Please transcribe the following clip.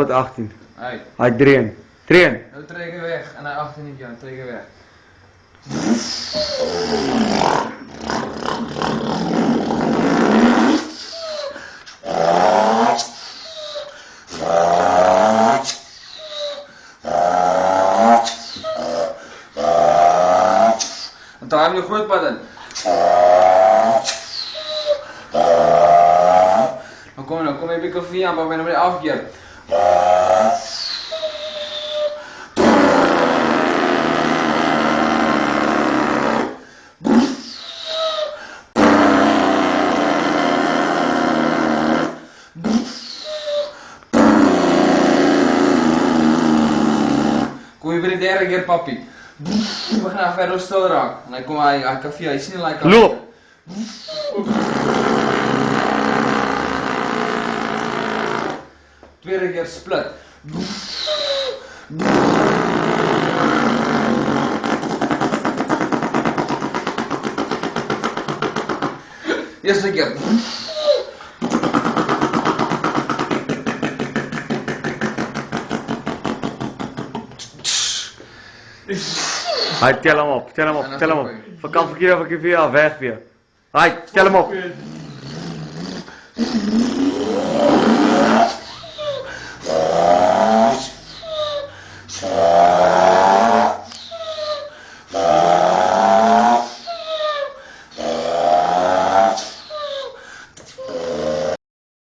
wordt 18. Hey. Hij train. Train. Nou trek je weg en hij 18 niet gaan, trek je weg. En dan heb je goed padden. Dan kom je bij koffie aan, maar ben je weer afgekeerd. Kom je weer de derde keer papi. We gaan verder stil raken. En dan kom hij koffie, hij snel like Loop! Tweede keer split. Eerste keer. Hij tel hem op, tel hem op, tel hem op. Van kant verkeer of ik weer af, weg weer. Hij, tel hem op.